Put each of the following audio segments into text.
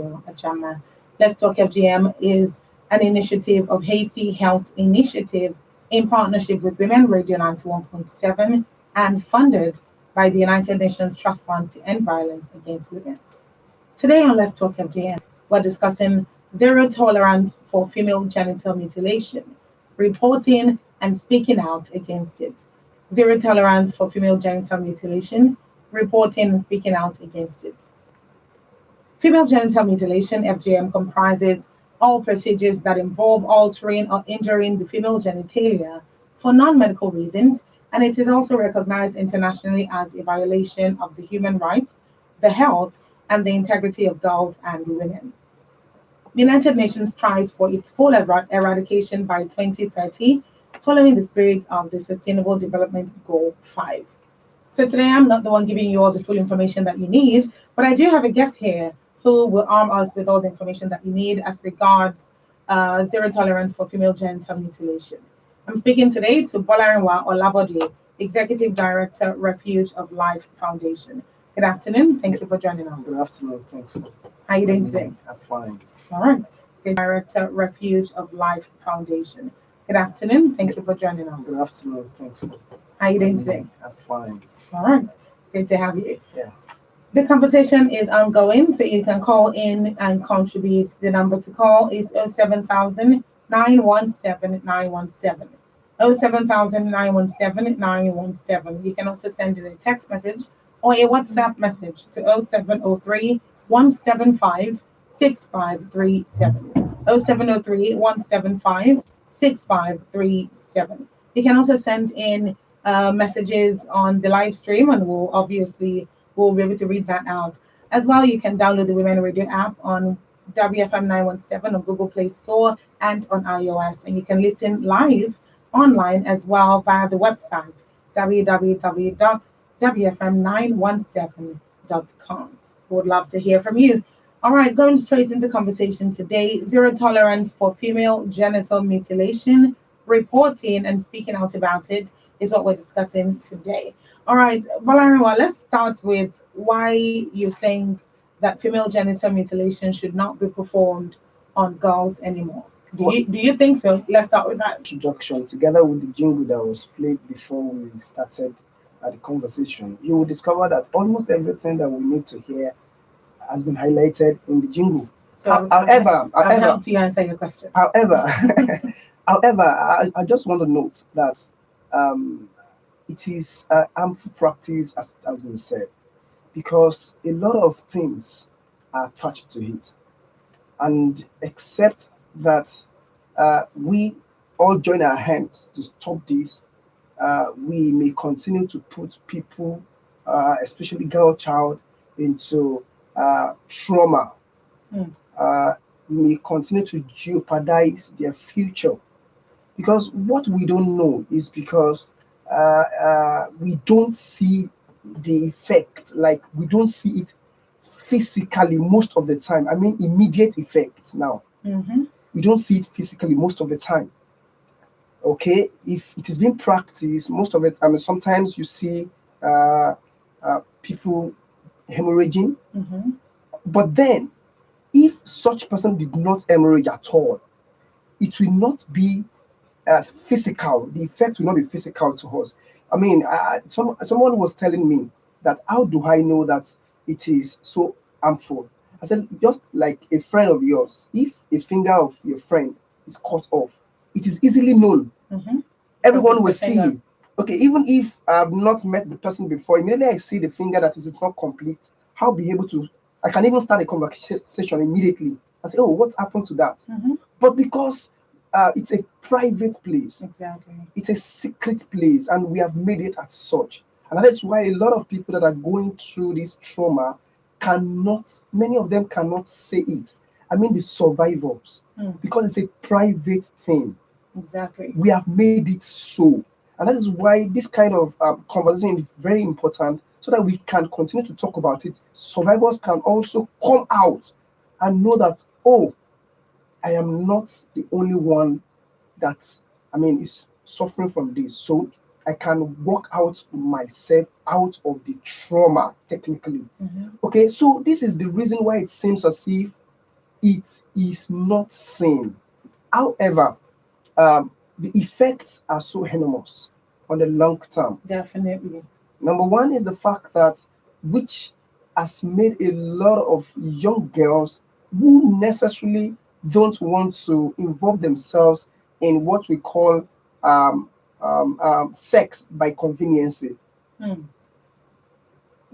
Achama. Let's Talk FGM is an initiative of Haiti Health Initiative in partnership with Women Radio 91.7 and funded by the United Nations Trust Fund to End Violence Against Women. Today on Let's Talk FGM, we're discussing zero tolerance for female genital mutilation, reporting and speaking out against it. Zero tolerance for female genital mutilation, reporting and speaking out against it. Female genital mutilation (FGM) comprises all procedures that involve altering or injuring the female genitalia for non-medical reasons, and it is also recognized internationally as a violation of the human rights, the health, and the integrity of girls and women. The United Nations strives for its full eradication by 2030, following the spirit of the Sustainable Development Goal 5. So today I'm not the one giving you all the full information that you need, but I do have a guest here who will arm us with all the information that you need as regards zero tolerance for female genital mutilation. I'm speaking today to Bolarinwa Olabode, Executive Director, Refuge of Life Foundation. Good afternoon. Thank you for joining us. Good afternoon. Thanks. How are you doing today? I'm fine. All right. Director, Refuge of Life Foundation. Good afternoon. Thank you for joining us. Good afternoon. Thanks. How are you doing today? I'm fine. All right. It's good to have you. Yeah. The conversation is ongoing, so you can call in and contribute. The number to call is 07000 917 917. 07000 917 917. You can also send in a text message or a WhatsApp message to 0703 175 6537. 0703 175 6537. You can also send in messages on the live stream, and we'll be able to read that out. As well, you can download the Women Radio app on WFM 917 on Google Play Store and on iOS. And you can listen live online as well via the website www.wfm917.com. We would love to hear from you. All right, going straight into conversation today, zero tolerance for female genital mutilation, reporting and speaking out about it is what we're discussing today. All right, Valeriwa, let's start with why you think that female genital mutilation should not be performed on girls anymore. Do you think so? Let's start with that. Introduction together with the jingle that was played before we started the conversation. You will discover that almost everything that we need to hear has been highlighted in the jingle. So, however, I've helped you answer your question. However, I just want to note that it is an harmful practice, as has been said, because a lot of things are attached to it. And except that we all join our hands to stop this, we may continue to put people, especially girl child, into trauma. We may continue to jeopardize their future. Because what we don't know is because we don't see the effect, like we don't see it physically most of the time. I mean, immediate effects now. We don't see it physically most of the time. Okay, if it is being practiced most of it, I mean, sometimes you see people hemorrhaging, but then if such person did not hemorrhage at all, it will not be as physical. The effect will not be physical to us. I mean, someone was telling me that how do I know that it is so harmful? I said, just like a friend of yours, if a finger of your friend is cut off, it is easily known. Everyone will see. Okay, even if I have not met the person before, immediately I see the finger that is not complete, I'll be able to, I can even start a conversation immediately and say, oh, what happened to that? But because it's a private place. Exactly. It's a secret place, and we have made it as such. And that is why a lot of people that are going through this trauma many of them cannot say it. I mean, the survivors, because it's a private thing. Exactly. We have made it so. And that is why this kind of conversation is very important, so that we can continue to talk about it. Survivors can also come out and know that, oh, I am not the only one that, is suffering from this. So I can walk out myself out of the trauma technically. Mm-hmm. Okay, so this is the reason why it seems as if it is not sin. However, the effects are so enormous on the long term. Definitely. Number one is the fact that which has made a lot of young girls who necessarily don't want to involve themselves in what we call um, sex by convenience. Hmm.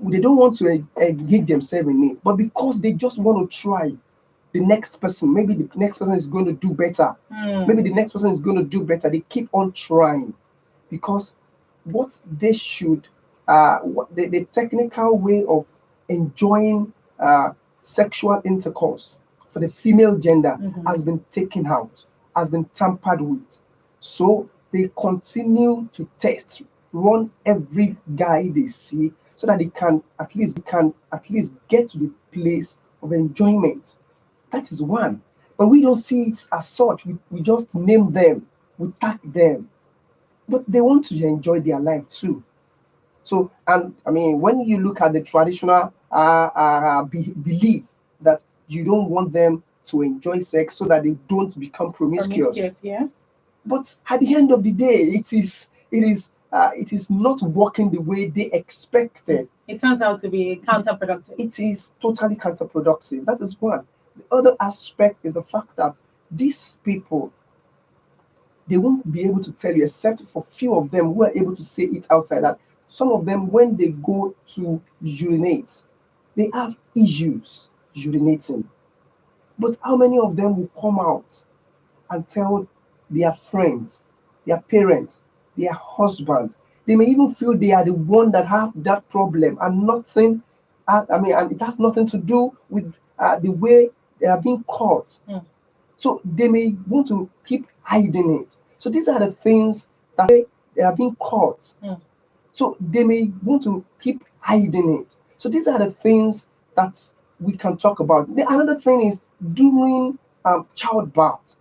They don't want to engage themselves in it, but because they just want to try the next person, maybe the next person is going to do better. Hmm. Maybe the next person is going to do better. They keep on trying because what they should, what the technical way of enjoying sexual intercourse for the female gender Mhm. has been taken out, has been tampered with. So they continue to test, run every guy they see so that they can at least get to the place of enjoyment. That is one. But we don't see it as such. We just name them, we tag them. But they want to enjoy their life too. So, and I mean, when you look at the traditional belief that you don't want them to enjoy sex so that they don't become promiscuous, Promiscuous, yes. but at the end of the day, it is not working the way they expected. It turns out to be counterproductive. It is totally counterproductive. That is one. The other aspect is the fact that these people, they won't be able to tell you, except for few of them who are able to say it outside, that some of them, when they go to urinate, they have issues urinating. But how many of them will come out and tell their friends, their parents, their husband? They may even feel they are the one that have that problem, and nothing. I mean, and it has nothing to do with the way they are being caught. Hmm. So they may want to keep hiding it. So these are the things that they are being caught. Hmm. So they may want to keep hiding it. So these are the things that we can talk about. Another thing is during childbirth.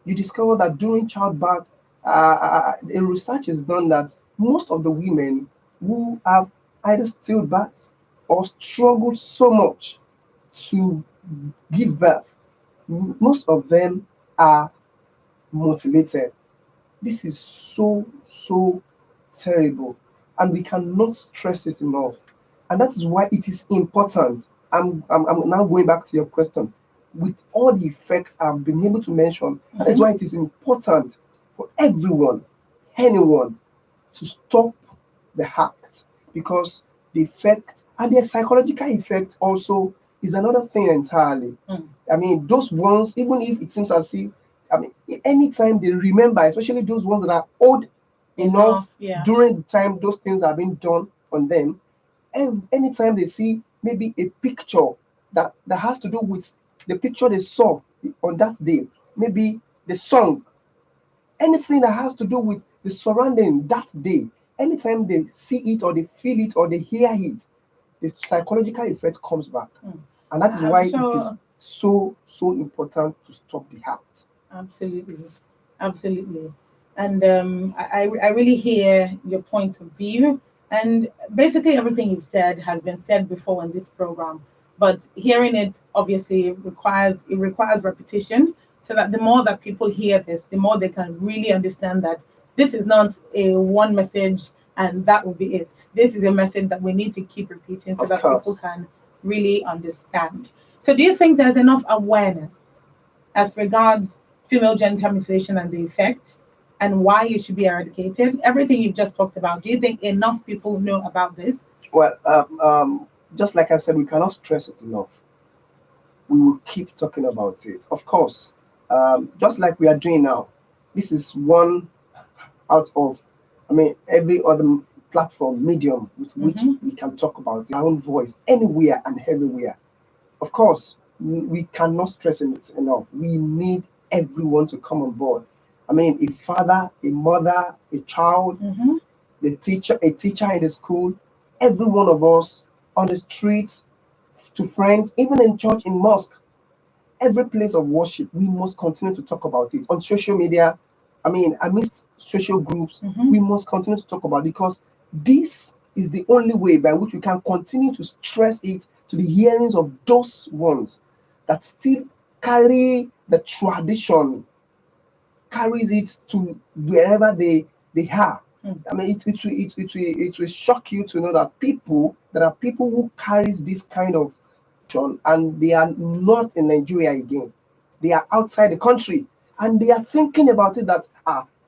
You discover that during childbirth, a research is done that most of the women who have either stillbirth or struggled so much to give birth, most of them are motivated. This is so terrible, and we cannot stress it enough. And that is why it is important. I'm now going back to your question. With all the effects I've been able to mention, that is Mhm. why it is important for everyone, anyone, to stop the act, because the effect and the psychological effect also is another thing entirely. Hmm. I mean, those ones, even if it seems as if, I mean, anytime they remember, especially those ones that are old enough Enough, yeah. during the time those things are being done on them, anytime they see maybe a picture that has to do with the picture they saw on that day, maybe the song, anything that has to do with the surrounding that day, anytime they see it or they feel it or they hear it, the psychological effect comes back. Hmm. And that is I'm why it is sure. so important to stop the act. Absolutely, absolutely. And I really hear your point of view. And basically, everything you've said has been said before in this program. But hearing it obviously requires repetition, so that the more that people hear this, the more they can really understand that this is not a one message and that will be it. This is a message that we need to keep repeating so Of that people course. can really understand. So, do you think there's enough awareness as regards female genital mutilation and the effects and why it should be eradicated? Everything you've just talked about, do you think enough people know about this? Well, just like I said, we cannot stress it enough. We will keep talking about it. Of course, just like we are doing now. This is one out of, I mean, every other platform, medium with which Mm-hmm. we can talk about our own voice anywhere and everywhere. Of course, we cannot stress it enough. We need everyone to come on board. I mean, a father, a mother, a child, Mm-hmm. the teacher, a teacher in the school, every one of us on the streets, to friends, even in church, in mosque, every place of worship, we must continue to talk about it. On social media, I mean, amidst social groups, Mm-hmm. we must continue to talk about it, because this is the only way by which we can continue to stress it to the hearings of those ones that still carry the tradition, carries it to wherever they are. I mean, it will shock you to know that there are people who carries this kind of tradition, and they are not in Nigeria again. They are outside the country, and they are thinking about it that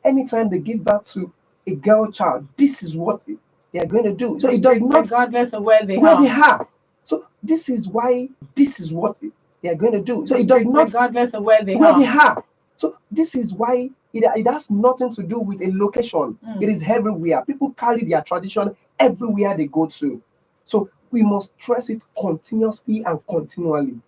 anytime they give birth to a girl child, this is what they are going to do. So it does not, regardless of where they where they are. are. So this is why this is what they are going to do. So it does not, regardless of where they where they are. are. So this is why it has nothing to do with a location. It is everywhere. People carry their tradition everywhere they go to. So we must stress it continuously and continually.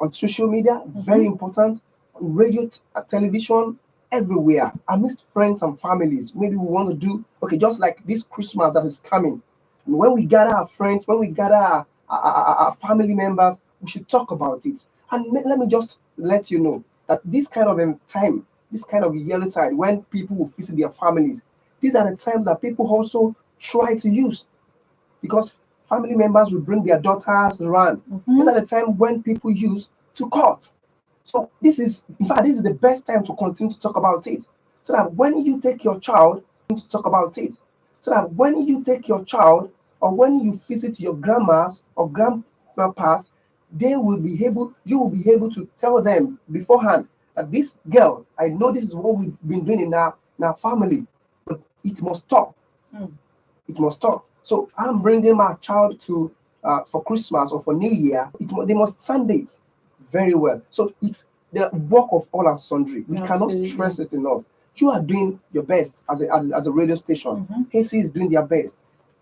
On social media, very important. On radio, television, everywhere. Amidst friends and families. Maybe we want to do, okay, just like this Christmas that is coming. When we gather our friends, when we gather our family members, we should talk about it. And let me just let you know that this kind of time, this kind of yellow tide, when people will visit their families, these are the times that people also try to use, because family members will bring their daughters around. These are the time when people use to court. So this is, in fact, this is the best time to continue to talk about it. So that when you take your child to talk about it, so that when you take your child or when you visit your grandmas or grandpas, you will be able to tell them beforehand that this girl, I know this is what we've been doing in our family, but it must stop. It must stop. So I'm bringing my child to for Christmas or for New Year. They must send it very well. So it's the work of all and sundry. We cannot stress it enough. You are doing your best as a radio station. HC is doing their best.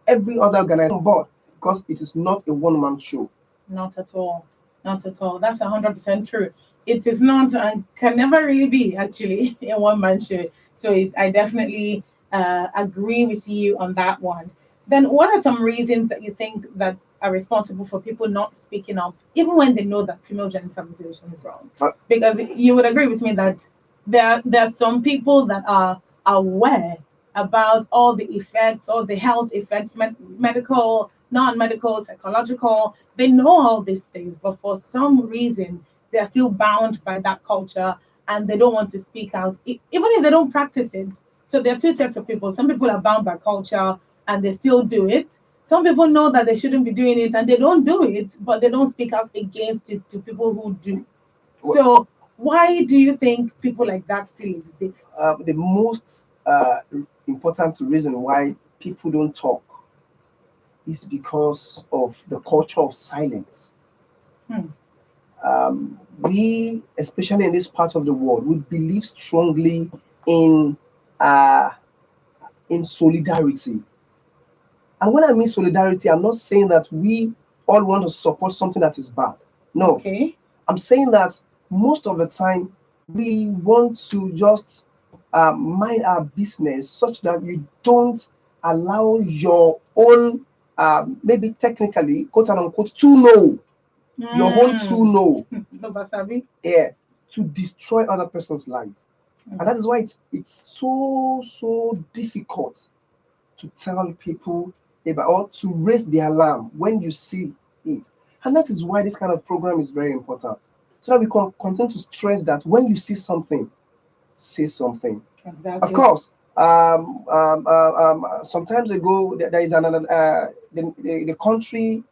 Every other organization on board, because it is not a one-man show. Not at all. Not at all. That's 100% true. It is not and can never really be actually a one-man show. So I definitely agree with you on that one. Then what are some reasons that you think that are responsible for people not speaking up, even when they know that female genital mutilation is wrong? Because you would agree with me that there are some people that are aware about all the effects, all the health effects, medical, non-medical, psychological. They know all these things, but for some reason they are still bound by that culture and they don't want to speak out, even if they don't practice it. So there are two sets of people. Some people are bound by culture and they still do it. Some people know that they shouldn't be doing it and they don't do it, but they don't speak out against it to people who do. So why do you think people like that still exist? The most important reason why people don't talk is because of the culture of silence. We, especially in this part of the world, we believe strongly in solidarity. And when I mean solidarity, I'm not saying that we all want to support something that is bad. No. Okay. I'm saying that most of the time we want to just mind our business such that you don't allow your own, maybe technically, quote unquote, to know. Your own to know. Yeah, to destroy other person's life. And that is why it's so difficult to tell people about, or to raise the alarm when you see it. And that is why this kind of program is very important. So that we can continue to stress that when you see something, say something. Exactly. Of course, sometimes ago there is another the country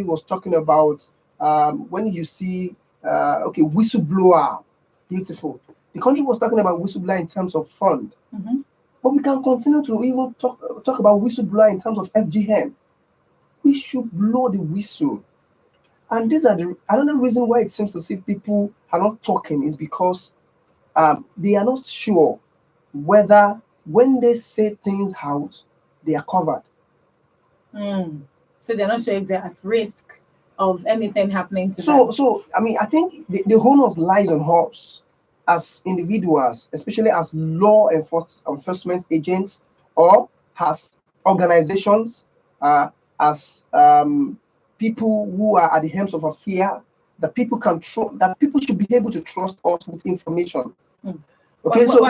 was talking about when you see okay, whistleblower, beautiful. The country was talking about whistleblower in terms of fund. But we can continue to even talk about whistleblower in terms of FGM. We should blow the whistle. And these are another reason why it seems as if people are not talking is because they are not sure whether when they say things out, they are covered. So they're not sure if they're at risk of anything happening to them. So I mean, I think the onus lies on us as individuals, especially as law enforcement agents or as organizations, as people who are at the helms of affair, that people can that people should be able to trust us with information. Okay, so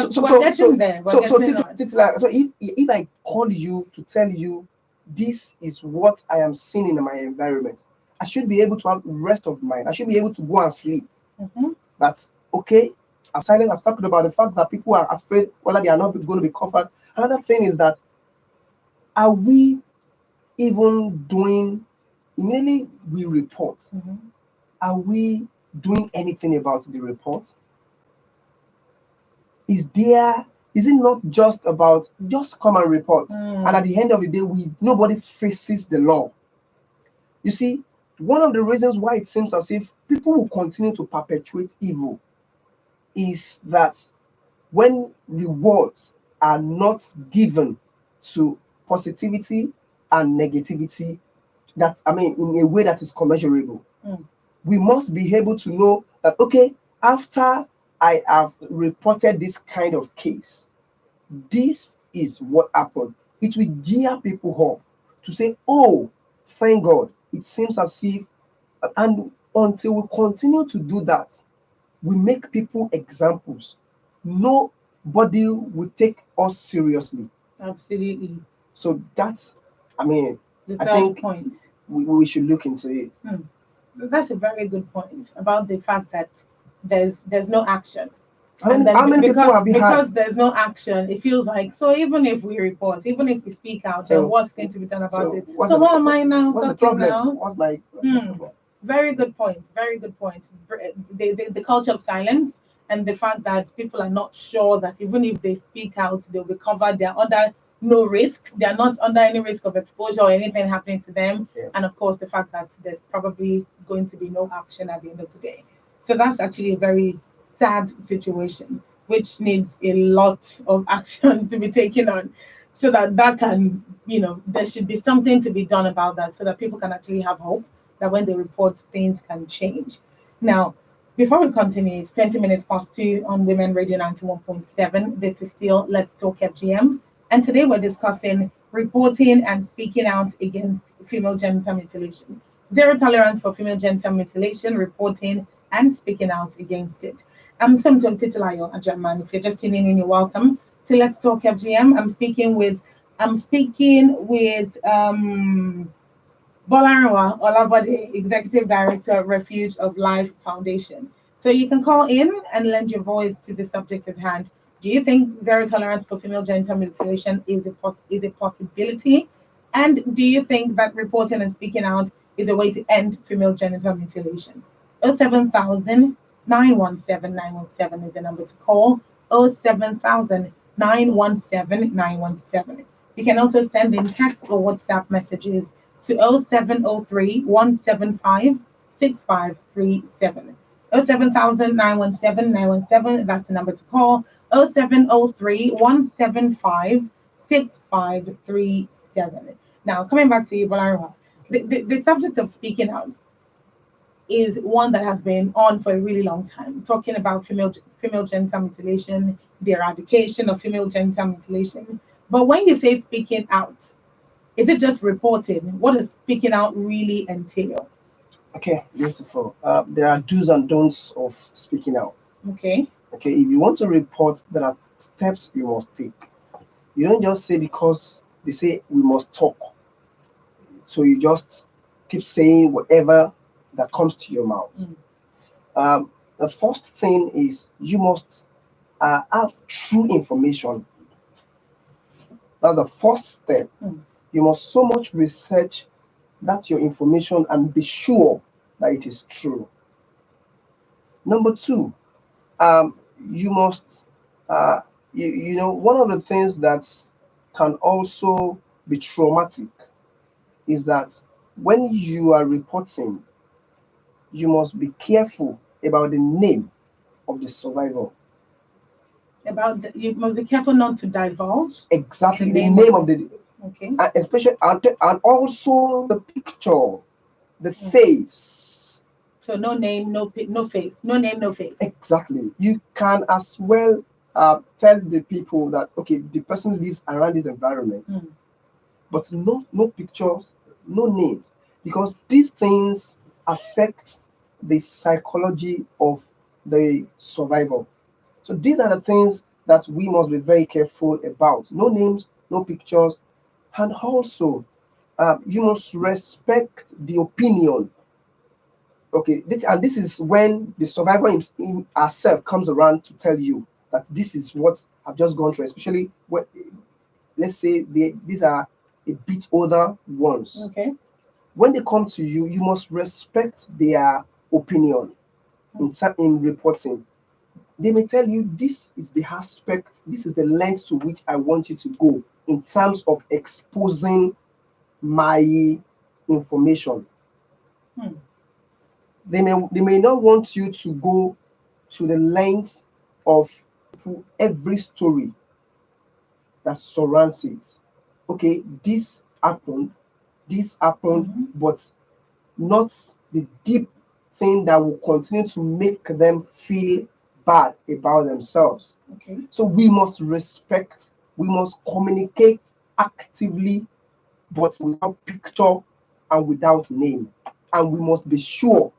if I call you to tell you this is what I am seeing in my environment, I should be able to have rest of mind. I should be able to go and sleep. Mhm. That's okay. I've silent. I've talked about the fact that people are afraid whether they are not going to be covered. Another thing is that, are we even doing, immediately we report, Mhm. are we doing anything about the report? Is it not just about just come and report, and at Mm. the end of the day we nobody faces the law? You see, one of the reasons why it seems as if people will continue to perpetuate evil is that when rewards are not given to positivity and negativity, that I mean in a way that is commensurable, Mm. we must be able to know that, okay, after I have reported this kind of case, this is what happened. It will gear people up to say, oh, thank God, it seems as if, and until we continue to do that, we make people examples. Nobody will take us seriously. Absolutely. So that's, I mean, The I third think point. we should look into it. Hmm. That's a very good point about the fact that there's no action. And then How many people have you had? because there's no action, it feels like, so even if we report, even if we speak out, then So what's going to be done about so it? So what am I now what's the talking problem? now? What's my Hmm. problem? Very good point. Very good point. The culture of silence and the fact that people are not sure that even if they speak out, they'll be covered. They're under no risk. They're not under any risk of exposure or anything happening to them. Yeah. And of course, the fact that there's probably going to be no action at the end of the day. So that's actually a very sad situation, which needs a lot of action to be taken on so that that can, there should be something to be done about that so that people can actually have hope that when they report, things can change. Now, before we continue, it's 20 minutes past 2 on Women Radio 91.7. This is still Let's Talk FGM. And today we're discussing reporting and speaking out against female genital mutilation. Zero tolerance for female genital mutilation, reporting and speaking out against it. I'm Somtom Titilayo Ajaman. If you're just tuning in, you're welcome to Let's Talk FGM. I'm speaking with Bolarinwa Olabode, Executive Director, Refuge of Life Foundation. So you can call in and lend your voice to the subject at hand. Do you think zero tolerance for female genital mutilation is a possibility? And do you think that reporting and speaking out is a way to end female genital mutilation? 07000 is the number to call. 07000 You can also send in text or WhatsApp messages to 0703 175 6537. 07000 that's the number to call. 0703 175 6537. Now, coming back to you, Balarwa, the subject of speaking out is one that has been on for a really long time, talking about female genital mutilation, the eradication of female genital mutilation. But when you say speaking out, is it just reporting? What does speaking out really entail? Okay, beautiful. There are do's and don'ts of speaking out. Okay. Okay, if you want to report, there are steps you must take. You don't just say because they say we must talk, so you just keep saying whatever that comes to your mouth. Mm. The first thing is you must have true information. That's the first step. Mm. You must so much research that your information and be sure that it is true. Number two, you must, uh, one of the things that can also be traumatic is that when you are reporting, you must be careful about the name of the survivor. You must be careful not to divulge Exactly, the name name of of the, okay. especially, and also the picture, the Mm. face. So no name, no face, no name, no face. Exactly. You can as well tell the people that, okay, the person lives around this environment, Mm. but no pictures, no names, because these things affect the psychology of the survivor. So these are the things that we must be very careful about. No names, no pictures, and also you must respect the opinion Okay, this is when the survivor in herself comes around to tell you that this is what I've just gone through, especially when, let's say these are a bit older ones. Okay. When they come to you, you must respect their opinion in reporting. They may tell you this is the aspect, this is the length to which I want you to go in terms of exposing my information. Hmm. They may not want you to go to the length of every story that surrounds it. Okay, this happened, Mm-hmm. but not the deep thing that will continue to make them feel bad about themselves. Okay. So we must respect, we must communicate actively, but without picture and without name. And we must be sure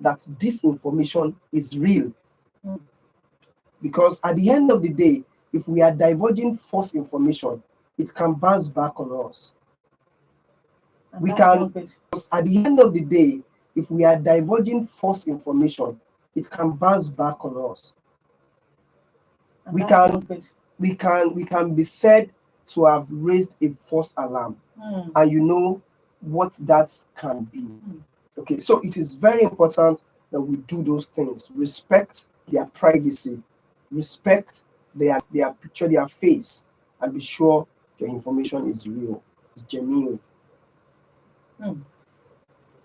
that this information is real. Mm. Because at the end of the day, if we are divulging false information, it can bounce back on us. And We that's can, not good. at the end of the day, if we are divulging false information, it can bounce back on us. And We that's can not good. we can be said to have raised a false alarm, Mm. and you know what that can be. Okay, so it is very important that we do those things. Respect their privacy, respect their picture, their face, and be sure your information is real, is genuine. Mm.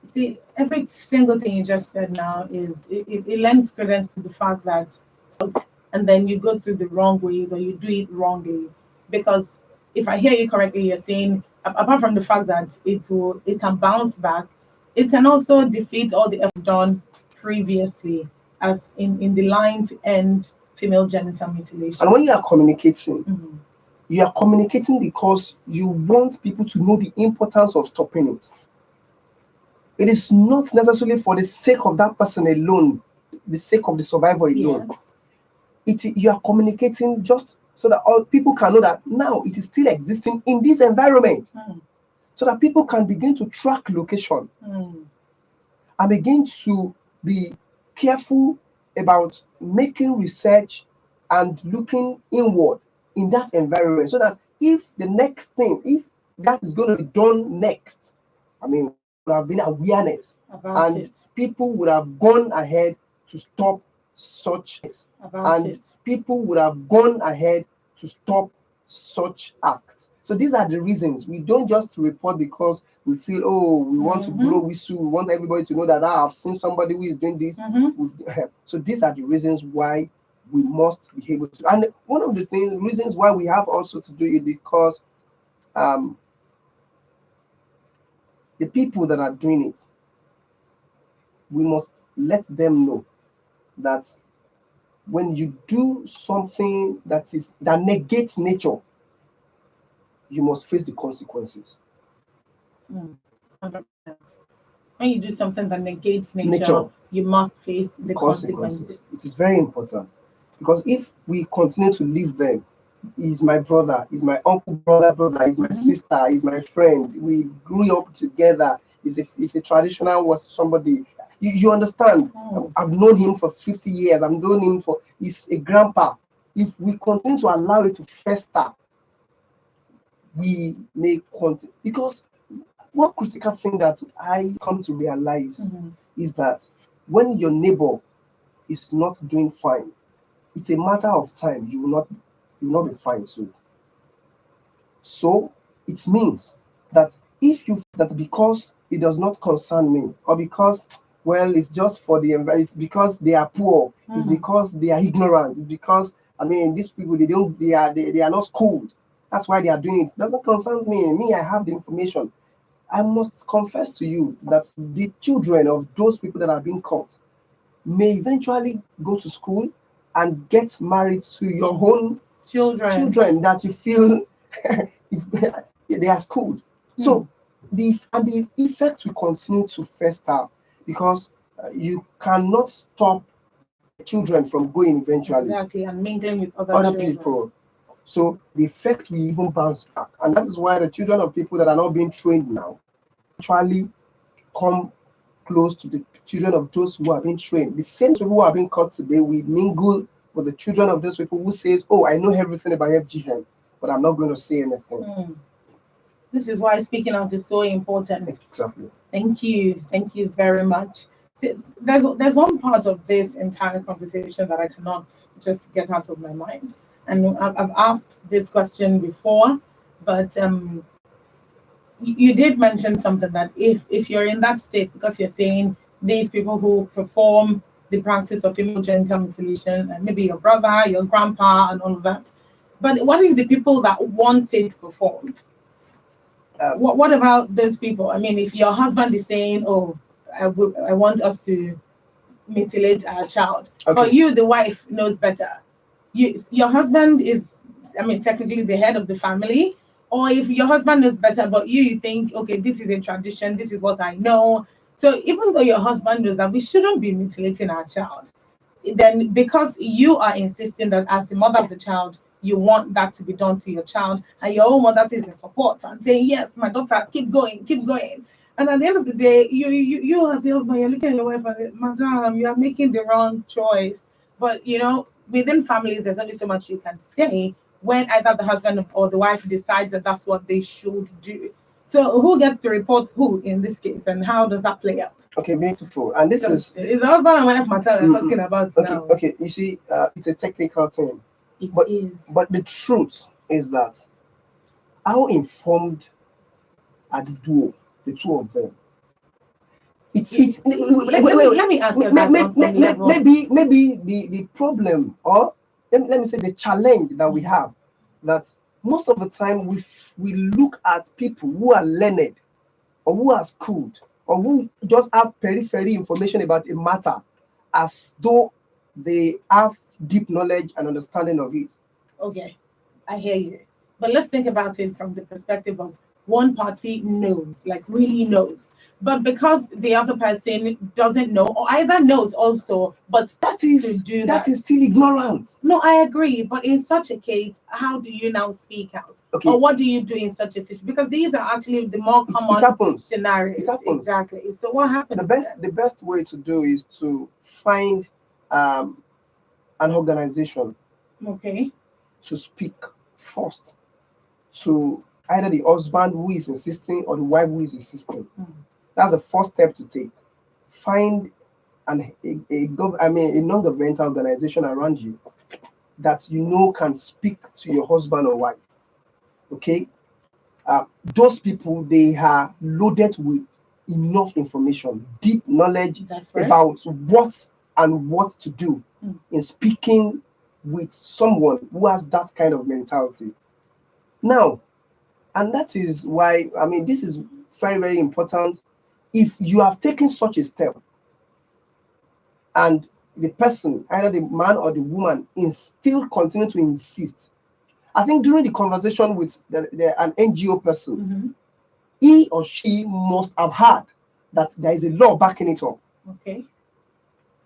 See, every single thing you just said now it lends credence to the fact that and then you go through the wrong ways or you do it wrongly. Because if I hear you correctly, you're saying apart from the fact that it can bounce back, it can also defeat all the effort done previously, as in the line to end female genital mutilation. And when you are communicating, Mhm. you are communicating because you want people to know the importance of stopping it. It is not necessarily for the sake of that person alone, the sake of the survivor alone. Yes. You are communicating just so that all people can know that now it is still existing in this environment, Mm. so that people can begin to track location Mm. and begin to be careful about making research and looking inward in that environment, so that if the next thing, if that is going to be done next, I mean, would have been awareness, About and it. people would have gone ahead to stop such, About and it. people would have gone ahead to stop such acts. So these are the reasons. We don't just report because we feel, oh, we want to blow Mm-hmm. whistle, we want everybody to know that I've seen somebody who is doing this. Mm-hmm. So these are the reasons why we must be able to. And one of the reasons why we have also to do it, because um, the people that are doing it, we must let them know that when you do something that negates nature, you must face the consequences. Mm. 100%. When you do something that negates nature, Nature, you must face the the consequences. consequences. It is very important, because if we continue to leave them, he's my brother, he's my uncle, brother, he's my Mm-hmm. sister, he's my friend. We grew up together. He's a traditional was somebody. You understand? Mm. I've known him for 50 years. I've known him for he's a grandpa. If we continue to allow it to fester, we may continue, because one critical thing that I come to realize Mm-hmm. is that when your neighbor is not doing fine, it's a matter of time you will not be fine too. So it means that if you that because it does not concern me, or because, well, it's just for the it's because they are poor, it's Mm-hmm. because they are ignorant, it's because, I mean, these people, they are not schooled, that's why they are doing it. It doesn't concern me. I have the information. I must confess to you that the children of those people that are being caught may eventually go to school and get married to your own Children. children that you feel is they are schooled. Mm. So the effect will continue to fester, because you cannot stop the children from going eventually Exactly. And mingling with other other children. people. So the effect will even bounce back, and that is why the children of people that are not being trained now actually come close to the children of those who have been trained. The same people who have been caught today, we mingle with the children of those people who says, "Oh, I know everything about FGM, but I'm not going to say anything." This is why speaking out is so important. Exactly. Thank you very much. See, there's one part of this entire conversation that I cannot just get out of my mind, and I've asked this question before, but you did mention something that if you're in that state, because you're saying these people who perform the practice of female genital mutilation, and maybe your brother, your grandpa, and all of that, but what if the people that want it performed? What about those people? I mean, if your husband is saying, "Oh, I want us to mutilate our child," but you, the wife, knows better. Your husband is, I mean, technically the head of the family. Or if your husband knows better, but you think, okay, this is a tradition, this is what I know. So even though your husband knows that we shouldn't be mutilating our child, then because you are insisting that as the mother of the child, you want that to be done to your child, and your own mother is in support and saying, "Yes, my daughter, keep going, keep going." And at the end of the day, you as the husband, you're looking at your wife and, "Madam, you are making the wrong choice." But within families, there's only so much you can say when either the husband or the wife decides that that's what they should do. So who gets to report who in this case, and how does that play out? Okay, beautiful. And this is it's the husband and wife matter we're talking about now. Okay, you see, it's a technical thing. It but is. But the truth is that how informed are the duo, the two of them? Let me answer that on some level. Maybe the problem, or let me say the challenge that we have, that most of the time we look at people who are learned or who are schooled or who just have periphery information about a matter as though they have deep knowledge and understanding of it. Okay, I hear you. But let's think about it from the perspective of one party knows, like really knows. But because the other person doesn't know, or either knows also, but that is still ignorance. No, I agree. But in such a case, how do you now speak out? Okay. Or what do you do in such a situation? Because these are actually the more common scenarios. It happens. Exactly. So what happens? The best way to do is to find an organization. Okay. To speak first to either the husband who is insisting or the wife who is insisting. That's the first step to take. Find a non-governmental organization around you that can speak to your husband or wife. Okay, those people, they are loaded with enough information, deep knowledge about what to do in speaking with someone who has that kind of mentality. Now, and that is why, this is very, very important. If you have taken such a step and the person, either the man or the woman, still continue to insist, I think during the conversation with an NGO person, he or she must have heard that there is a law backing it up. Okay.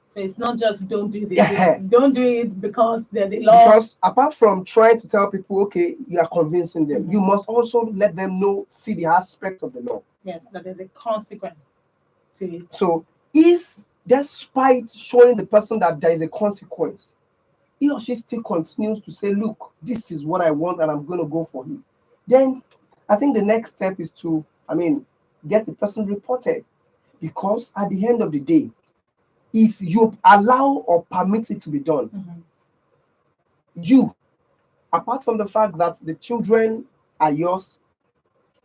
So it's not just don't do this. Don't do it because there's a law. Because apart from trying to tell people, okay, you are convincing them, you must also let them see the aspects of the law. Yes, that there's a consequence to it. So if, despite showing the person that there is a consequence, he or she still continues to say, look, this is what I want and I'm going to go for it, then I think the next step is to, get the person reported. Because at the end of the day, if you allow or permit it to be done, you, apart from the fact that the children are yours,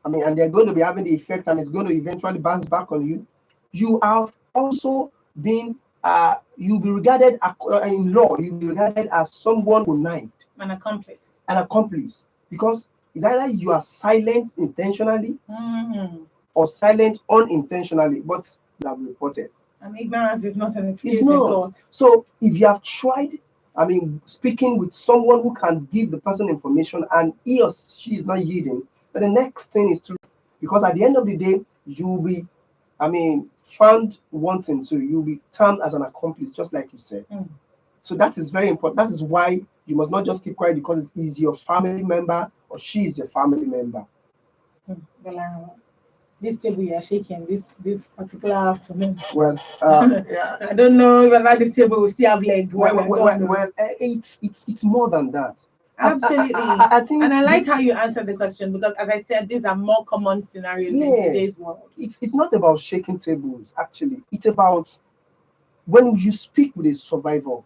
and they're going to be having the effect and it's going to eventually bounce back on you, you have also been, you'll be regarded in law, you'll be regarded as someone who knifed. An accomplice. An accomplice. Because it's either you are silent intentionally or silent unintentionally, but you have reported. And ignorance is not an excuse. It's not. So if you have tried, speaking with someone who can give the person information and he or she is not yielding, then the next thing is to, because at the end of the day, you'll be, found wanting to, you'll be termed as an accomplice, just like you said. So that is very important. That is why you must not just keep quiet because it is your family member or she is your family member. this table you are shaking this particular afternoon. Well, yeah. I don't know whether this table will still have leg when Well, we're well, done. well, it's more than that. Absolutely. I think, And I like how you answered the question because, as I said, these are more common scenarios in yes, today's world. it's not about shaking tables. Actually, it's about when you speak with a survivor.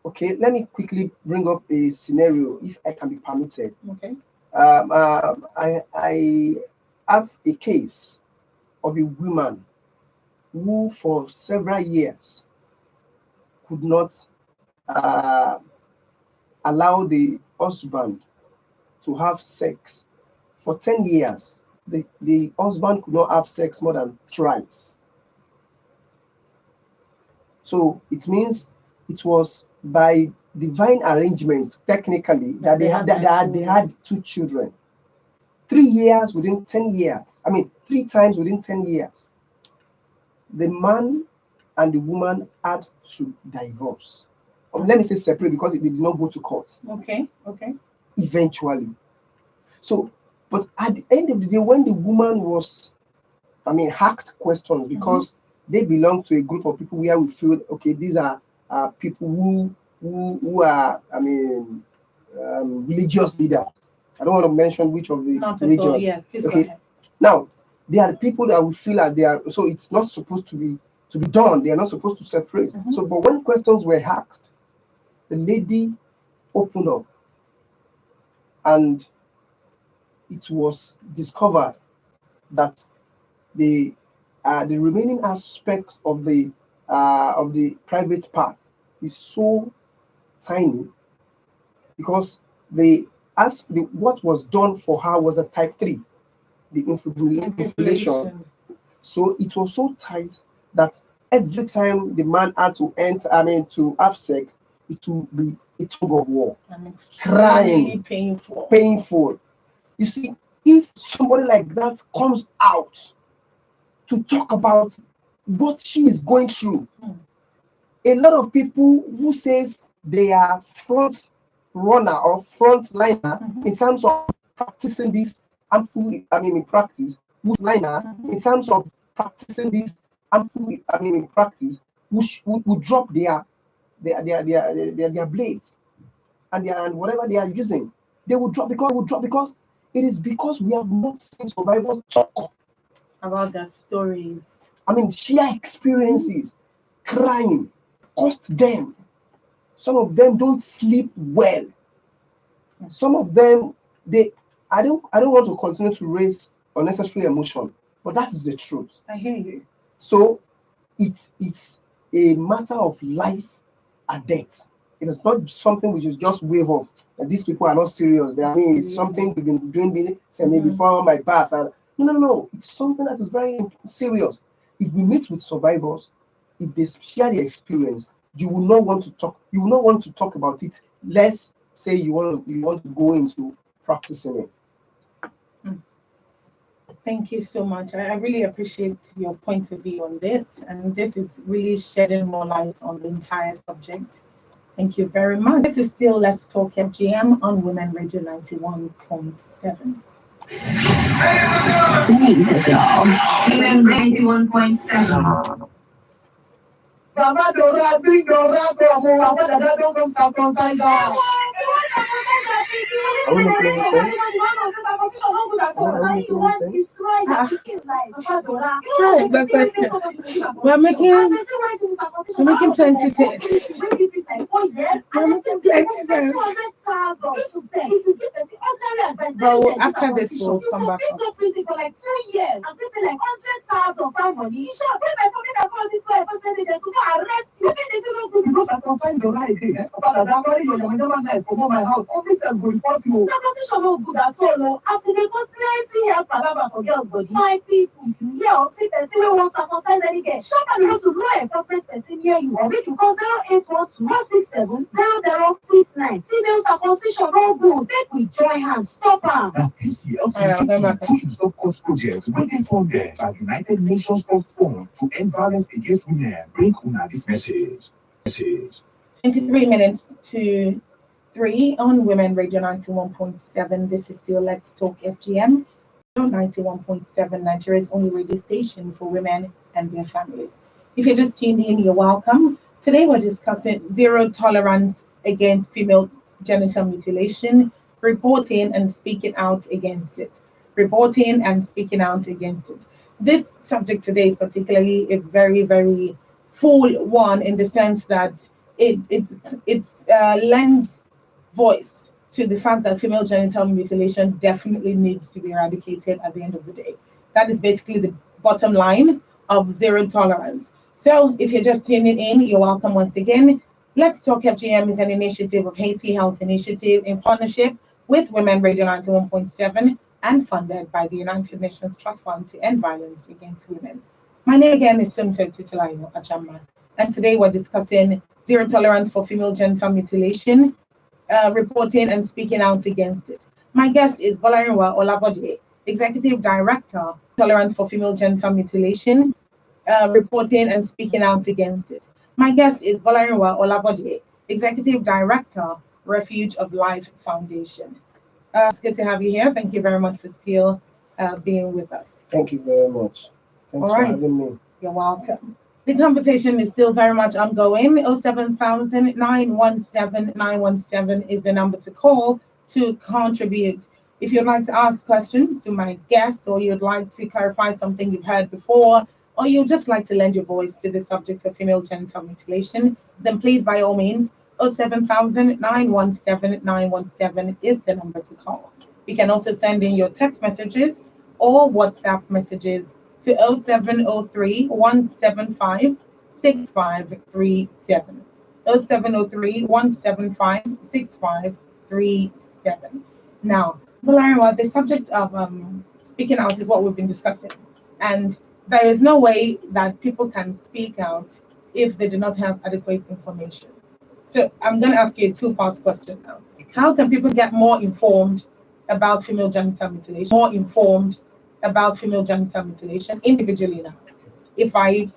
Okay, let me quickly bring up a scenario, if I can be permitted. Okay. I have a case of a woman who, for several years, could not uh, allow the husband to have sex. For 10 years, the husband could not have sex more than thrice. So it means it was by divine arrangement, technically, that they had two children. 3 years within 10 years. I mean, 3 times within 10 years. The man and the woman had to divorce. Or let me say separate because it did not go to court. Okay. Eventually. So, but at the end of the day, when the woman was, asked questions, because they belong to a group of people where we feel, okay, these are people who are, religious leaders. I don't want to mention which of the religion. Yes, please okay. Go ahead. Now, they are the people that we feel that they are, so it's not supposed to be done. They are not supposed to separate. So, but when questions were asked, the lady opened up, and it was discovered that the remaining aspect of the private part is so tiny, because what was done for her was a type 3, the inflation. So it was so tight that every time the man had to enter, to have sex, it would be a tug of war, crying, painful. You see, if somebody like that comes out to talk about what she is going through, a lot of people who says they are front runner or front liner in terms of practicing this harmful, in practice, who's liner in terms of practicing this harmful, in practice, would drop their blades and whatever they are using. They would drop because it is because we have not seen survivors talk about their stories. Share experiences. Crying cost them. Some of them don't sleep well. Some of them, I don't want to continue to raise unnecessary emotion, but that is the truth. I hear you. So it's a matter of life and death. It is not something which is just wave off. And these people are not serious. It's something we've been doing before my birth. And no. It's something that is very serious. If we meet with survivors, if they share their experience, you will not want to talk. You will not want to talk about it. Let's say you want to go into practicing it. Thank you so much. I really appreciate your point of view on this, and this is really shedding more light on the entire subject. Thank you very much. This is still Let's Talk FGM on Women Radio 91.7. Women 91.7. Mama Dora, bring Dora, come on, Dada don't come circumcise her. Are we making any sense? Good question. We're making 26. We're making 26. But after this, we'll come back up. For like 2 years, I still pay like 100,000 for money. You should pay my family that call this life first message to arrest you. They do not good because I consign your life. But that very your life come on my house. Only self go report you. Circumcision no good at all. No, as in they go plenty health palava for girls body. My people, if you hear or see person wey wan circumcise any girl, sharp and to law enforcement person near you or make you call 0812-167-0069. Female circumcision no good. Make we join hands stop am. Now, PCL Initiative to cause projects waiting for them by United Nations Trust Fund to end violence against women. Bring una this message. 23 minutes to 3 on Women Radio 91.7. This is still Let's Talk FGM. 91.7, Nigeria's only radio station for women and their families. If you're just tuned in, you're welcome. Today we're discussing zero tolerance against female genital mutilation, reporting and speaking out against it. Reporting and speaking out against it. This subject today is particularly a very, very full one in the sense that it lends voice to the fact that female genital mutilation definitely needs to be eradicated at the end of the day. That is basically the bottom line of zero tolerance. So, if you're just tuning in, you're welcome once again. Let's Talk FGM is an initiative of Hazy Health Initiative in partnership with Women Radio 91.7 and funded by the United Nations Trust Fund to End Violence Against Women. My name again is Sumto Titilayo Achama, and today we're discussing zero tolerance for female genital mutilation, reporting and speaking out against it. My guest is Bolarinwa Olabode, Executive Director, Tolerance for Female Genital Mutilation, reporting and speaking out against it. My guest is Bolarinwa Olabode, Executive Director, Refuge of Life Foundation. It's good to have you here. Thank you very much for still being with us. Thank you very much. Thanks All for right. having me. You're welcome. The conversation is still very much ongoing. 07000 is the number to call to contribute. If you'd like to ask questions to my guest, or you'd like to clarify something you've heard before, or you'd just like to lend your voice to the subject of female genital mutilation, then please, by all means, 07000 is the number to call. You can also send in your text messages or WhatsApp messages to 0703 175 6537. 0703 175 6537. Now, Valerian, the subject of speaking out is what we've been discussing. And there is no way that people can speak out if they do not have adequate information. So I'm going to ask you a two-part question now. How can people get more informed about female genital mutilation? More informed about female genital mutilation individually now. If I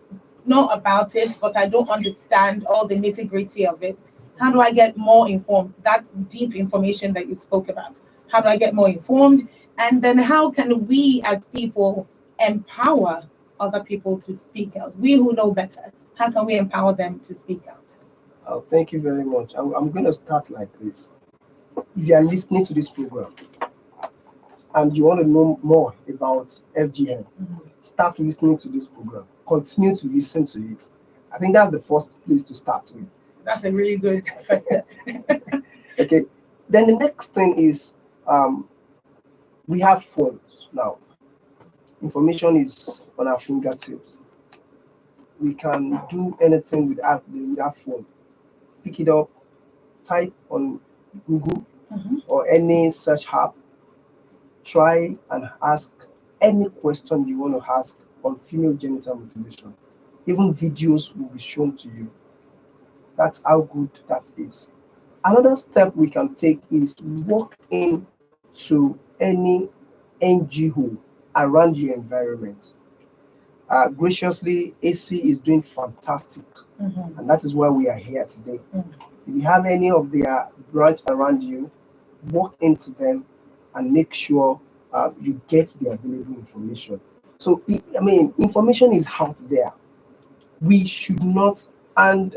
know about it, but I don't understand all the nitty-gritty of it, how do I get more informed? That deep information that you spoke about. How do I get more informed? And then how can we as people empower other people to speak out? We who know better, how can we empower them to speak out? Thank you very much. I'm going to start like this. If you are listening to this program and you want to know more about FGM, start listening to this program. Continue to listen to it. I think that's the first place to start with. That's a really good first step. Okay. Then the next thing is we have phones now. Information is on our fingertips. We can do anything with our phone. Pick it up, type on Google or any search app. Try and ask any question you want to ask on female genital mutilation. Even videos will be shown to you. That's how good that is. Another step we can take is walk into any NGO around your environment. Graciously, AC is doing fantastic, and that is why we are here today. If you have any of their branch around you, walk into them and make sure you get the available information. So, information is out there. We should not, and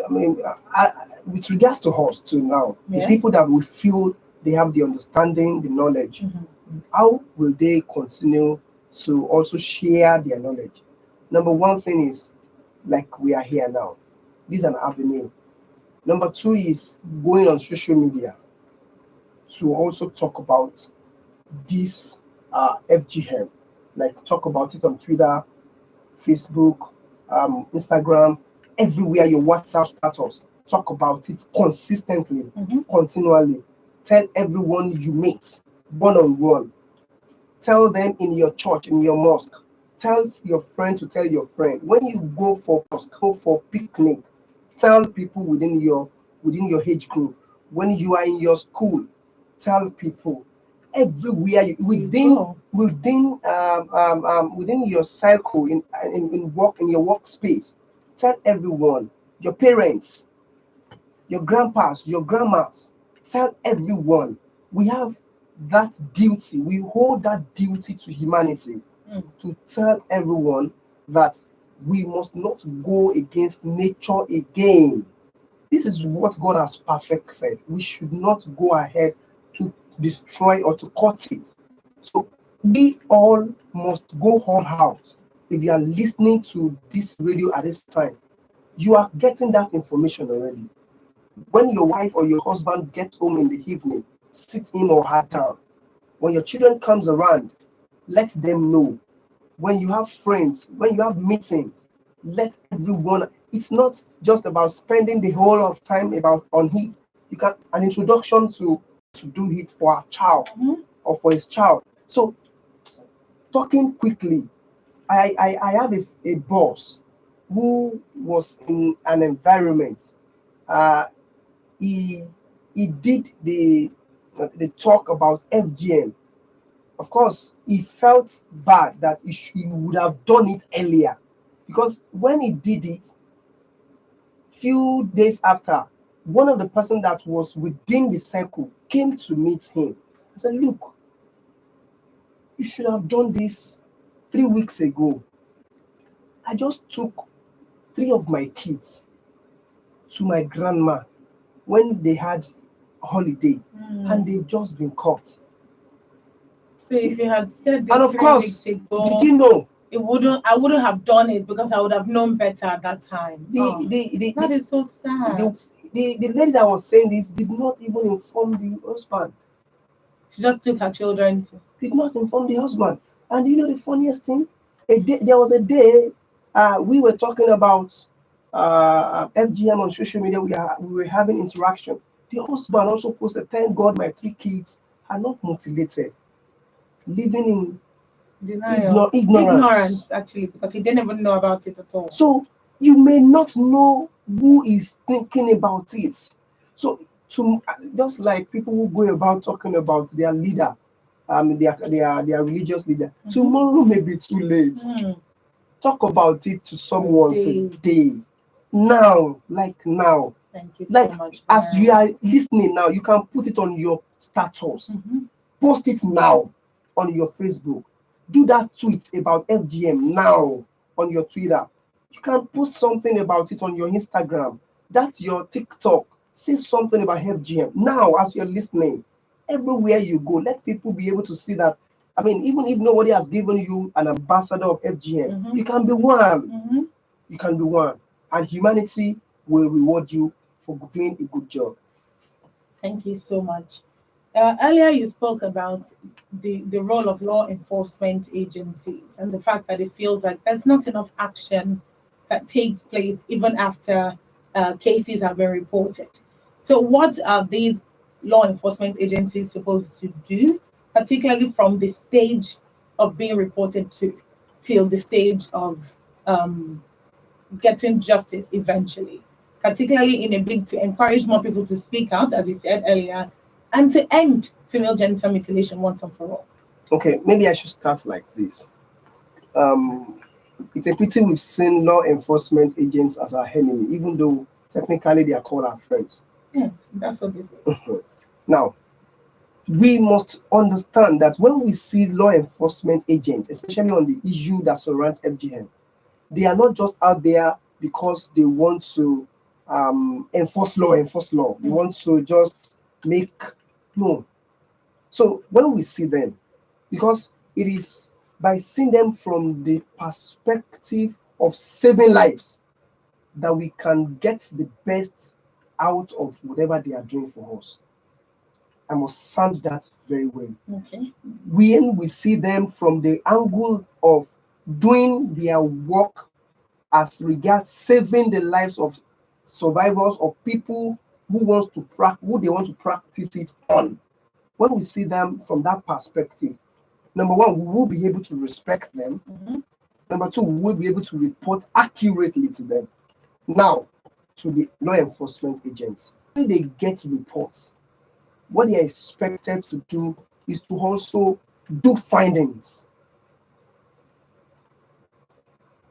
with regards to us too now, the people that we feel they have the understanding, the knowledge, how will they continue to also share their knowledge? Number one thing is, like we are here now, this is an avenue. Number two is going on social media to also talk about this FGM, like talk about it on Twitter, Facebook, Instagram, everywhere, your WhatsApp status, talk about it consistently, continually. Tell everyone you meet, one-on-one. Tell them in your church, in your mosque. Tell your friend to tell your friend. When you go for mosque, go for picnic, tell people within your age group. When you are in your school, tell people everywhere within your cycle in work, in your workspace. Tell everyone, your parents, your grandpas, your grandmas. Tell everyone. We have that duty, we hold that duty to humanity to tell everyone that we must not go against nature again. This is what God has perfected. We should not go ahead to destroy or to cut it. So we all must go all out. If you are listening to this radio at this time, you are getting that information already. When your wife or your husband gets home in the evening, sit him or her down. When your children comes around, let them know. When you have friends, when you have meetings, let everyone. It's not just about spending the whole of time about on it. You can an introduction to do it for a child or for his child. So talking quickly, I have a boss who was in an environment. Uh, he did the talk about FGM. Of course, he felt bad that he would have done it earlier, because when he did it, few days after, one of the person that was within the circle came to meet him. I said, "Look, you should have done this 3 weeks ago. I just took 3 of my kids to my grandma when they had holiday, and they've just been caught." So if you had said this And of 3 weeks course, ago, did you know I wouldn't have done it because I would have known better at that time. That is so sad. the lady that was saying this did not even inform the husband. She just took her children to. Did not inform the husband. And you know the funniest thing? There was a day we were talking about FGM on social media. We were having interaction. The husband also posted, "Thank God my 3 kids are not mutilated, living in Denial. Ignorance, actually, because he didn't even know about it at all. So you may not know who is thinking about it. So to just like people who go about talking about their leader, their religious leader, tomorrow may be too late. Talk about it to someone today. Now, like now. Thank you Like so much. as you are listening now, you can put it on your status. Post it now on your Facebook. Do that tweet about FGM now on your Twitter. You can post something about it on your Instagram. That's your TikTok. Say something about FGM now as you're listening. Everywhere you go, let people be able to see that. I mean, even if nobody has given you an ambassador of FGM, you can be one. You can be one. And humanity will reward you for doing a good job. Thank you so much. Earlier, you spoke about the role of law enforcement agencies and the fact that it feels like there's not enough action that takes place even after cases have been reported. So, what are these law enforcement agencies supposed to do, particularly from the stage of being reported to till the stage of um, getting justice eventually, particularly in a bid to encourage more people to speak out, as you said earlier, and to end female genital mutilation once and for all? Okay, maybe I should start like this. It's a pity we've seen law enforcement agents as our enemy, even though technically they are called our friends. Yes, that's what they say. Now, we must understand that when we see law enforcement agents, especially on the issue that surrounds FGM, they are not just out there because they want to enforce law. They want to just make no. So when we see them, because it is by seeing them from the perspective of saving lives that we can get the best out of whatever they are doing for us. I must sound that very well. Okay. When we see them from the angle of doing their work as regards saving the lives of survivors, of people who they want to practice it on. When we see them from that perspective, number one, we will be able to respect them. Number two, we will be able to report accurately to them. Now, to the law enforcement agents, when they get reports, what they are expected to do is to also do findings.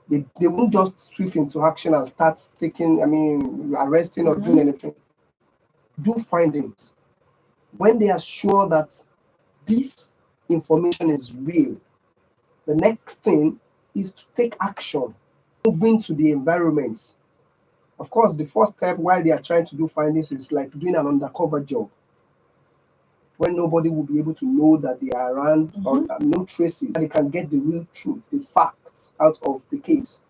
They won't just swift into action and start arresting or doing anything. Do findings. When they are sure that this information is real, the next thing is to take action, moving to the environment. Of course, the first step while they are trying to do findings is like doing an undercover job, when nobody will be able to know that they are around, or no traces. They can get the real truth, the facts out of the case.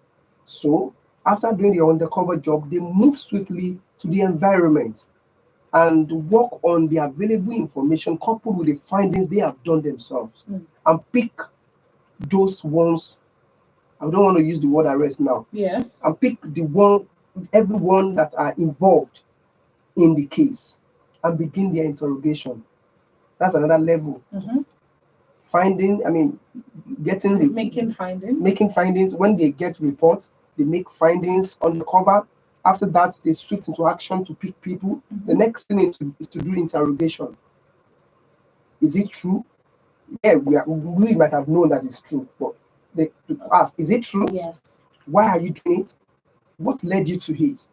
So after doing the undercover job, they move swiftly to the environment and work on the available information coupled with the findings they have done themselves, and pick those ones. I don't want to use the word arrest now. Yes. And pick everyone that are involved in the case and begin their interrogation. That's another level. Finding, Making findings. Making findings. When they get reports, they make findings on the cover. After that, they switch into action to pick people. The next thing is to do interrogation. Is it true? Yeah, we might have known that it's true, but to ask, is it true? Yes. Why are you doing it? What led you to it?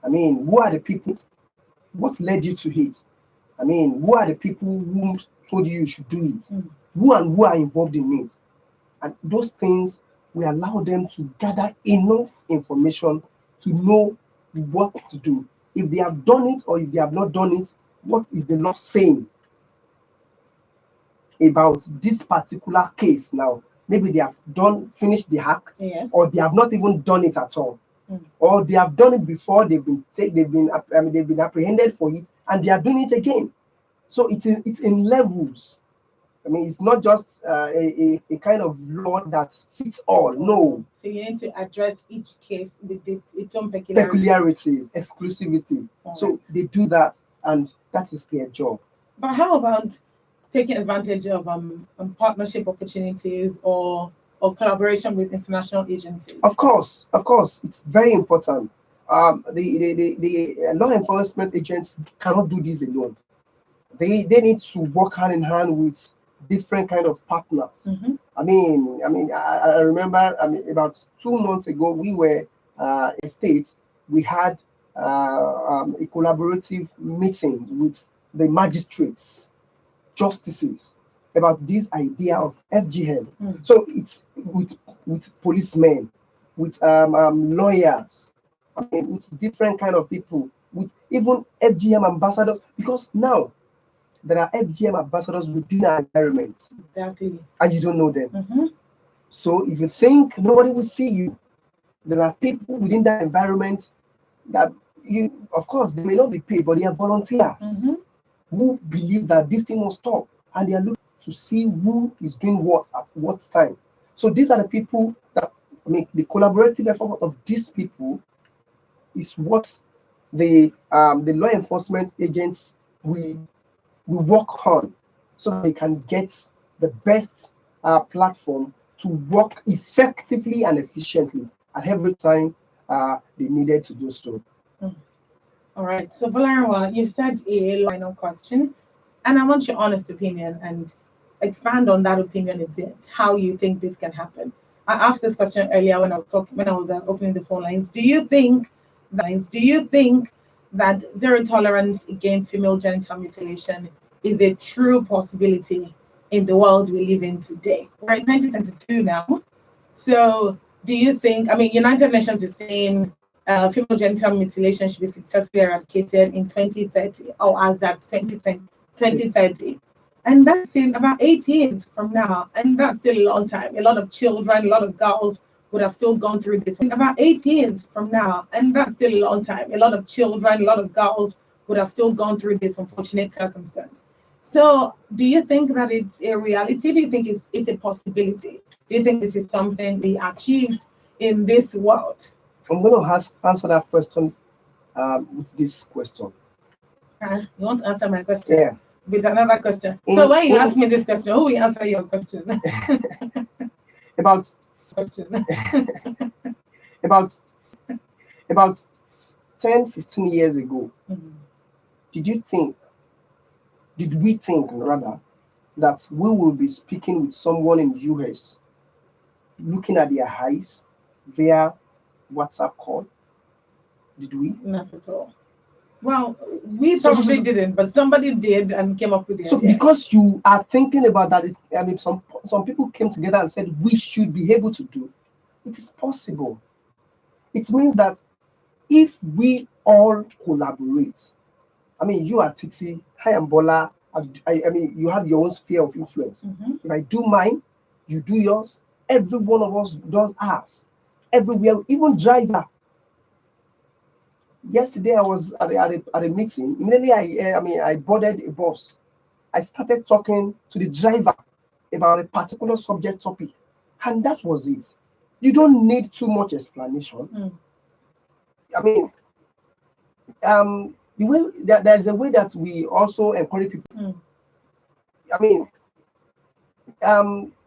Who are the people? What led you to it? Who are the people who told you should do it? Who are involved in it? And those things will allow them to gather enough information to know what to do. If they have done it or if they have not done it, what is the law saying about this particular case now? Maybe they have finished the act, Yes. or they have not even done it at all, or they have done it before. They've been apprehended for it, and they are doing it again. So it's in levels. It's not just a kind of law that fits all. No. So you need to address each case with its own peculiarities. Peculiarities, exclusivity. So they do that, and that is their job. But how about taking advantage of partnership opportunities or collaboration with international agencies? Of course, it's very important. The law enforcement agents cannot do this alone. They need to work hand in hand with different kind of partners. I remember about 2 months ago we were a state. We had a collaborative meeting with the magistrates, justices, about this idea of FGM. So it's with policemen, with lawyers, with different kind of people, with even FGM ambassadors, because now there are FGM ambassadors within our environments. Exactly. And you don't know them. So if you think nobody will see you, there are people within that environment that of course, they may not be paid, but they are volunteers who believe that this thing must stop, and they are looking to see who is doing what at what time. So these are the people that make the collaborative effort of these people is what the law enforcement agents will work on, so they can get the best platform to work effectively and efficiently at every time they needed to do so. All right. So, Valarawa, you said a final question, and I want your honest opinion and expand on that opinion a bit. How you think this can happen? I asked this question earlier when I was opening the phone lines. Do you think that zero tolerance against female genital mutilation is a true possibility in the world we live in today? We're in 2022 now. So do you think, United Nations is saying female genital mutilation should be successfully eradicated in 2030, or as at 2030. And that's in about 8 years from now. And that's still a long time. A lot of children, a lot of girls would have still gone through this. In about 8 years from now, and that's still a long time. A lot of children, a lot of girls would have still gone through this unfortunate circumstance. So do you think that it's a reality? Do you think it's a possibility? Do you think this is something we achieved in this world? I'm going to answer that question with this question. You want to answer my question? Yeah. With another question. So when you ask me this question, who will answer your question? about question. about 10, 15 years ago, did we think rather that we will be speaking with someone in the US, looking at their eyes via WhatsApp call? Did we? Not at all. Well, we So, so, so, probably so, didn't, but somebody did and came up with the so idea. because you are thinking about that, I mean, some people came together and said we should be able to do. It is possible. It means that if we all collaborate, I mean, you are Titi, I am Bola. I mean, you have your own sphere of influence. Mhm. If I do mine, you do yours. Every one of us does ours. Everywhere, even driver. Yesterday, I was at a meeting. Immediately, I boarded a bus. I started talking to the driver about a particular subject topic, and that was it. You don't need too much explanation. Mm. I mean, the way that there's a way that we also encourage people. Mm. I mean,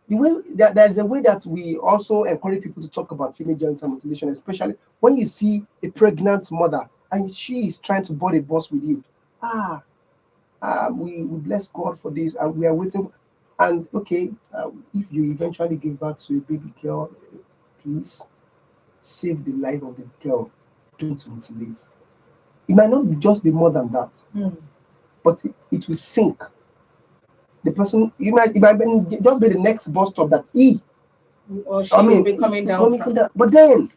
the way that there's a way that we also encourage people to talk about female genital mutilation, especially when you see a pregnant mother and she is trying to board a bus with you. Ah, we bless God for this, and we are waiting. And okay, if you eventually give birth to a baby girl, please save the life of the girl. Don't mutilate. It might not just be more than that, Mm. but it will sink. The person, just be the next bus stop that Or I she will mean, be coming down coming from. down. But then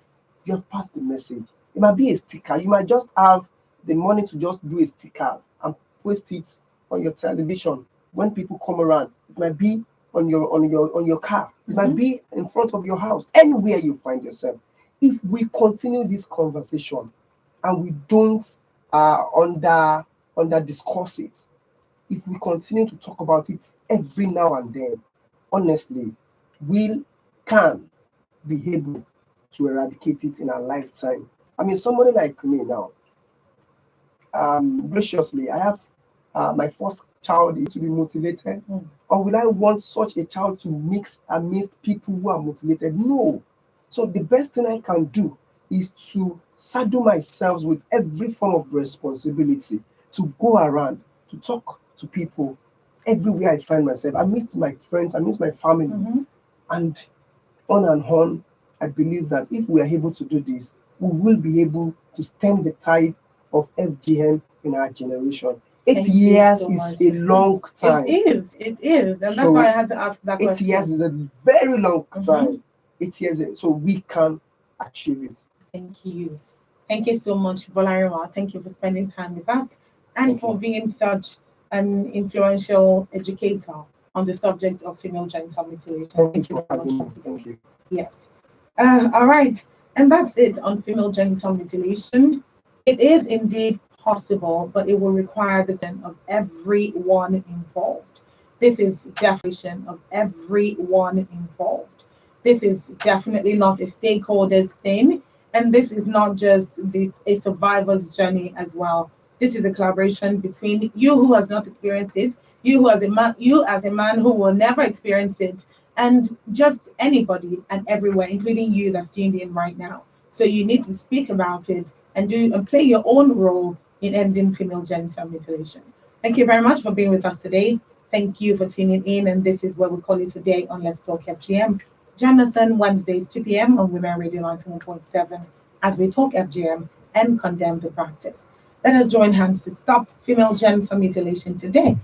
you have passed the message. It might be a sticker. You might just have the money to just do a sticker and post it on your television when people come around. It might be on your car. It might Mhm. be in front of your house. Anywhere you find yourself. If we continue this conversation and we don't under discuss it, if we continue to talk about it every now and then, honestly, we can be able to eradicate it in our lifetime. I mean, somebody like me now, graciously, I have my first child is to be mutilated. Mm. Or will I want such a child to mix amidst people who are mutilated? No. So the best thing I can do is to saddle myself with every form of responsibility to go around, to talk to people everywhere I find myself. I miss my friends, I miss my family, Mhm. and on and on. I believe that if we are able to do this, we will be able to stem the tide of FGM in our generation. Eight Thank you years so is much. a long time. It is, and that's why I So had to ask that 8 years question. is a very long Mhm. time. 8 years, so we can achieve it. Thank you. Thank you so much, Bolarima. Thank you for spending time with us and Thank for you. being such an influential educator on the subject of female genital mutilation. Thank you Thank you for very much having for me. being Thank here. you. Yes. All right. And that's it on female genital mutilation. It is indeed possible, but it will require the consent of everyone involved. This is definition of everyone involved. This is definitely not a stakeholders thing, and this is not just this a survivor's journey as well. This is a collaboration between you who has not experienced it, you as a man who will never experience it, and just anybody and everywhere, including you that's tuned in right now. So you need to speak about it and do and play your own role in ending female genital mutilation. Thank you very much for being with us today. Thank you for tuning in, and this is what we call it today on Let's Talk FGM. Join us on Wednesdays, 2 p.m. on Women Radio 91.7 as we talk FGM and condemn the practice. Let us join hands to stop female genital mutilation today.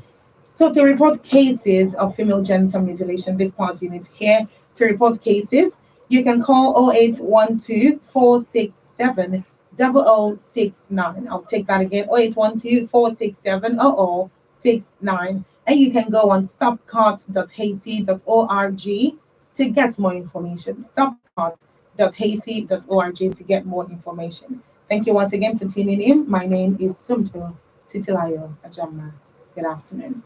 So to report cases of female genital mutilation, this part you need to hear. To report cases, you can call 0812 467 0069. I'll take that again, 0812 467 0069. And you can go on stopcart.hazy.org to get more information. Stopcart.hazy.org to get more information. Thank you once again for tuning in. My name is Sumto Titilayo Ajama. Good afternoon.